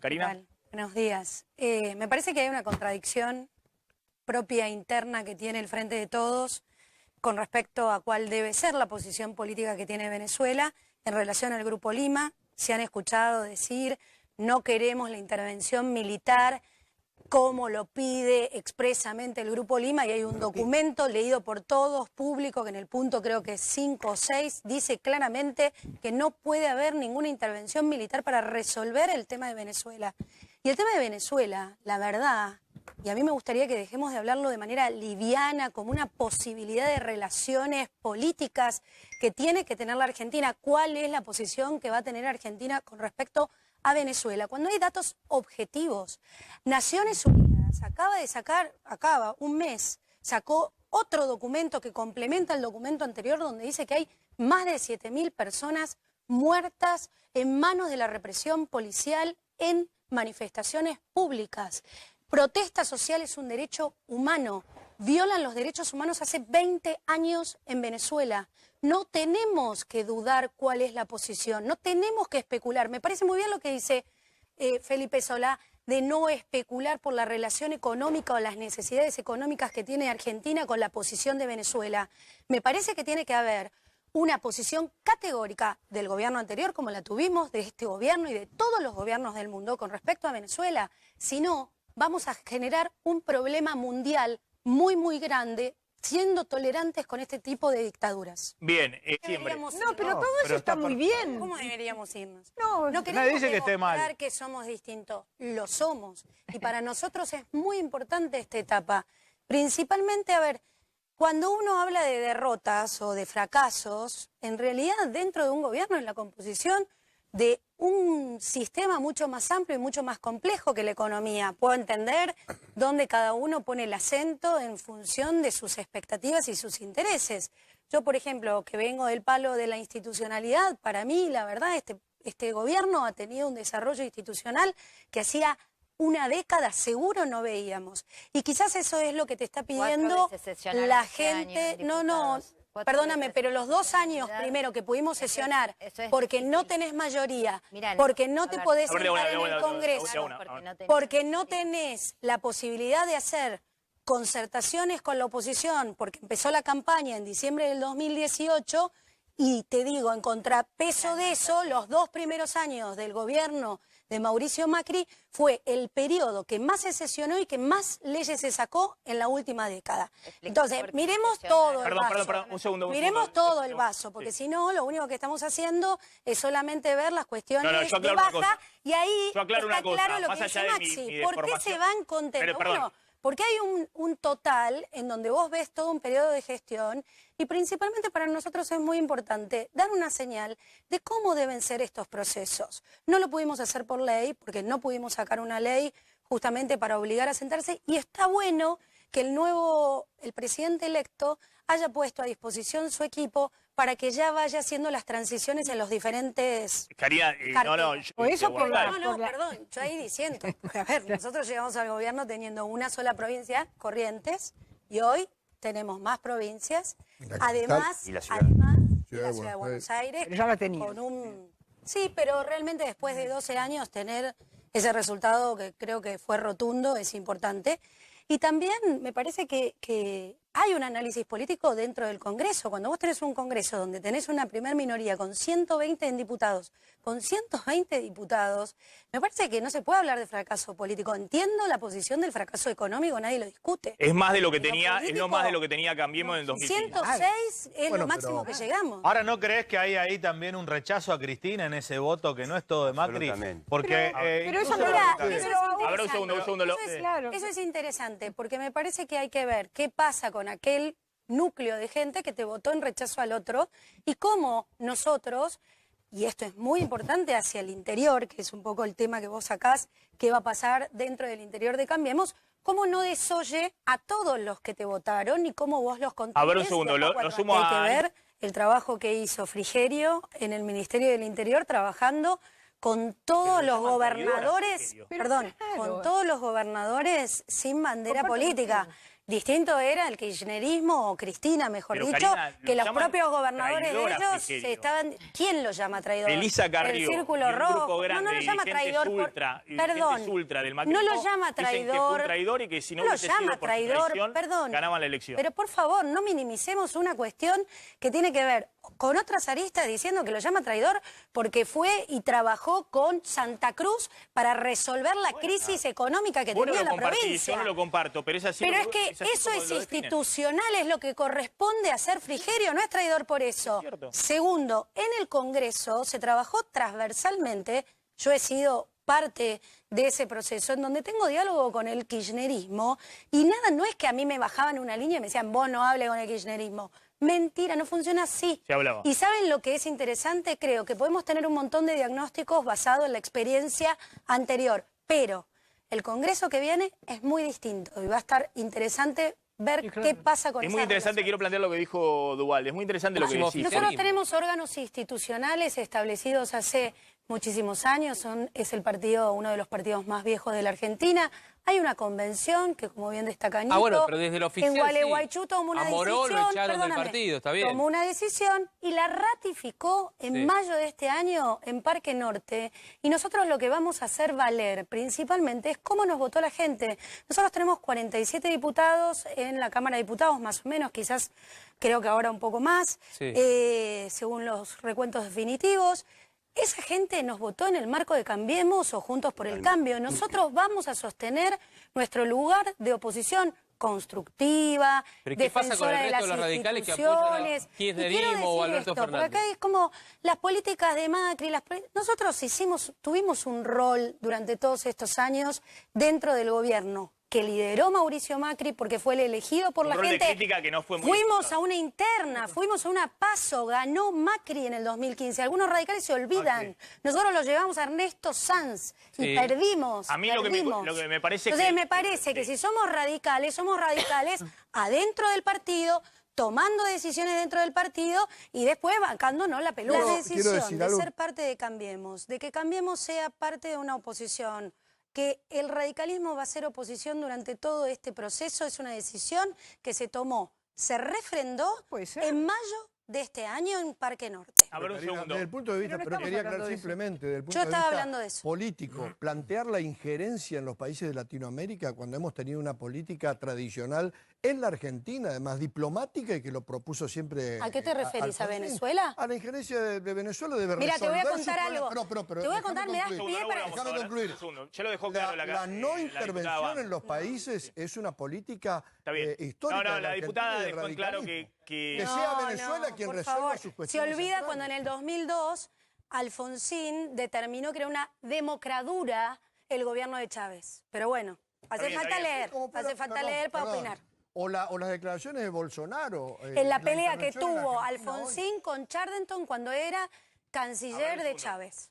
Karina. Buenos días. Me parece que hay una contradicción propia interna que tiene el Frente de Todos con respecto a cuál debe ser la posición política que tiene Venezuela en relación al Grupo Lima. Se han escuchado decir, no queremos la intervención militar como lo pide expresamente el Grupo Lima, y hay un documento leído por todos, público, que en el punto creo que es 5 o 6, dice claramente que no puede haber ninguna intervención militar para resolver el tema de Venezuela. Y el tema de Venezuela, la verdad, y a mí me gustaría que dejemos de hablarlo de manera liviana, como una posibilidad de relaciones políticas que tiene que tener la Argentina. ¿Cuál es la posición que va a tener Argentina con respecto a Venezuela? Cuando hay datos objetivos. Naciones Unidas acaba un mes, sacó otro documento que complementa el documento anterior, donde dice que hay más de 7.000 personas muertas en manos de la represión policial en manifestaciones públicas. Protesta social es un derecho humano. Violan los derechos humanos hace 20 años en Venezuela. No tenemos que dudar cuál es la posición, no tenemos que especular. Me parece muy bien lo que dice Felipe Solá, de no especular por la relación económica o las necesidades económicas que tiene Argentina con la posición de Venezuela. Me parece que tiene que haber una posición categórica del gobierno anterior, como la tuvimos, de este gobierno y de todos los gobiernos del mundo con respecto a Venezuela. Si no, vamos a generar un problema mundial muy, muy grande, siendo tolerantes con este tipo de dictaduras. Bien, siempre. No, pero todo eso está muy bien. ¿Cómo deberíamos irnos? No queremos dice que esté mal. demostrar que somos distintos, lo somos. Y para nosotros es muy importante esta etapa. Principalmente, a ver, cuando uno habla de derrotas o de fracasos, en realidad dentro de un gobierno, en la composición de un sistema mucho más amplio y mucho más complejo que la economía. Puedo entender dónde cada uno pone el acento en función de sus expectativas y sus intereses. Yo, por ejemplo, que vengo del palo de la institucionalidad, para mí, la verdad, este gobierno ha tenido un desarrollo institucional que hacía una década seguro no veíamos. Y quizás eso es lo que te está pidiendo la gente. Perdóname, pero los 2 años primero que pudimos sesionar, porque no tenés mayoría, porque no te podés sentar en el Congreso, porque no tenés la posibilidad de hacer concertaciones con la oposición, porque empezó la campaña en diciembre del 2018, y te digo, en contrapeso de eso, los 2 primeros años del gobierno de Mauricio Macri fue el periodo que más se sesionó y que más leyes se sacó en la última década. Entonces, miremos todo el vaso. Perdón, un segundo. Miremos todo el vaso, porque si no, lo único que estamos haciendo es solamente ver las cuestiones de baja, y ahí está claro lo que dice Maxi. ¿Por qué se van contentos? Bueno, porque hay un total en donde vos ves todo un periodo de gestión, y principalmente para nosotros es muy importante dar una señal de cómo deben ser estos procesos. No lo pudimos hacer por ley, porque no pudimos sacar una ley justamente para obligar a sentarse, y está bueno que el presidente electo haya puesto a disposición su equipo para que ya vaya haciendo las transiciones en los diferentes... Karina, perdón, yo ahí diciendo, porque a ver, nosotros llegamos al gobierno teniendo una sola provincia, Corrientes, y hoy tenemos más provincias, además la ciudad de Buenos Aires, pero ya la tenía. Sí, pero realmente después de 12 años tener ese resultado, que creo que fue rotundo, es importante. Y también me parece que hay un análisis político dentro del Congreso. Cuando vos tenés un Congreso donde tenés una primer minoría con 120 diputados, me parece que no se puede hablar de fracaso político. Entiendo la posición del fracaso económico, nadie lo discute. Es más de lo que tenía, es no más de lo que tenía Cambiemos en el 2005. 106 es lo máximo que llegamos. Ahora, ¿no crees que hay ahí también un rechazo a Cristina en ese voto, que no es todo de Macri? Porque pero eso no era... A ver, un segundo. Eso es interesante, porque me parece que hay que ver qué pasa con aquel núcleo de gente que te votó en rechazo al otro, y cómo nosotros, y esto es muy importante hacia el interior, que es un poco el tema que vos sacás, qué va a pasar dentro del interior de Cambiemos, cómo no desoye a todos los que te votaron y cómo vos los contenés. A ver, un segundo, lo sumo Hay que ver el trabajo que hizo Frigerio en el Ministerio del Interior, trabajando con todos los gobernadores, con todos los gobernadores sin bandera política. Distinto era el kirchnerismo o Cristina, mejor Pero, dicho, Karina, que lo los llaman propios gobernadores de traidor a ellos Frigerio. se estaban... ¿Quién lo llama traidor? Elisa Carrió, El Círculo y un grupo Rojo. grande No lo de llama dirigentes traidor. ultra, y Perdón, dirigentes ultra del macrismo, no lo llama dicen que fue un traidor. traidor y que si no No lo hubiese sido llama por su traidor, traición, perdón. ganaban la elección. Pero por favor, no minimicemos una cuestión que tiene que ver con otras aristas diciendo que lo llama traidor porque fue y trabajó con Santa Cruz para resolver la crisis económica que Vos no tenía lo la compartís, provincia. yo no lo comparto, pero es así. Pero es que eso es institucional, es lo que corresponde hacer Frigerio, no es traidor por eso. cierto. Segundo, en el Congreso se trabajó transversalmente, yo he sido parte de ese proceso en donde tengo diálogo con el kirchnerismo y nada, no es que a mí me bajaban una línea y me decían, vos no hable con el kirchnerismo. Mentira, no funciona así. Se hablaba. ¿Y saben lo que es interesante? Creo que podemos tener un montón de diagnósticos basados en la experiencia anterior, pero el Congreso que viene es muy distinto y va a estar interesante ver qué pasa con Es esas muy interesante, relaciones. quiero plantear lo que dijo Duvalde, es muy interesante lo que decís. Nosotros tenemos órganos institucionales establecidos hace muchísimos años, es el partido, uno de los partidos más viejos de la Argentina. Hay una convención que, como bien destaca Nico, bueno, pero desde el oficial, en Gualeguaychú tomó una a Moró decisión, lo echaron del perdóname, partido, está bien. tomó una decisión y la ratificó en Sí. mayo de este año en Parque Norte. Y nosotros lo que vamos a hacer valer principalmente es cómo nos votó la gente. Nosotros tenemos 47 diputados en la Cámara de Diputados, más o menos, quizás creo que ahora un poco más, Sí. según los recuentos definitivos. Esa gente nos votó en el marco de Cambiemos o Juntos por el Cambio. Nosotros vamos a sostener nuestro lugar de oposición constructiva, ¿Pero qué pasa con el defensora de resto las de los radicales que apoyan a instituciones. kirchnerismo Y quiero o decir Alberto esto, porque Fernández? acá es como las políticas de Macri, nosotros tuvimos un rol durante todos estos años dentro del gobierno que lideró Mauricio Macri porque fue el elegido por Un la rol de gente. crítica que no fue muy Fuimos exitoso. a una interna, fuimos a una PASO, ganó Macri en el 2015. Algunos radicales se olvidan. Nosotros lo llevamos a Ernesto Sanz y Sí. perdimos. A mí lo que me parece Entonces que- me parece que si somos radicales adentro del partido, tomando decisiones dentro del partido y después bancándonos la pelota. La quiero decisión decir de algo. ser parte de Cambiemos, de que Cambiemos sea parte de una oposición, que el radicalismo va a ser oposición durante todo este proceso, es una decisión que se tomó, se refrendó Puede ser. en mayo de este año en Parque Norte. A ver, un Karina, segundo. desde el punto de vista, Pero no pero estamos quería hablando aclarar de eso. simplemente, desde el punto Yo de estaba vista hablando de eso. político, plantear la injerencia en los países de Latinoamérica cuando hemos tenido una política tradicional en la Argentina, además diplomática y que lo propuso siempre. ¿A qué te referís? ¿A Alfonsín. Venezuela? A la injerencia de Venezuela debe Mira, te voy a resolver contar su algo. problema. Pero Te voy a déjame contar, me das concluir. pie para... Déjame concluir. Ya lo dejó claro La no la intervención diputada en los países es una política Está bien. histórica. No, de la Argentina diputada y del dejó en claro radicalismo. que Que sea Venezuela quien por resuelva favor. sus Se cuestiones olvida centrales. cuando en el 2002 Alfonsín determinó que era una democradura el gobierno de Chávez. Pero bueno, hace bien, falta está bien. leer, Como para- hace falta perdón, leer para perdón. opinar. O las declaraciones de Bolsonaro. En la pelea que intervención en tuvo Argentina hoy. Alfonsín con Chardenton cuando era canciller de Chávez.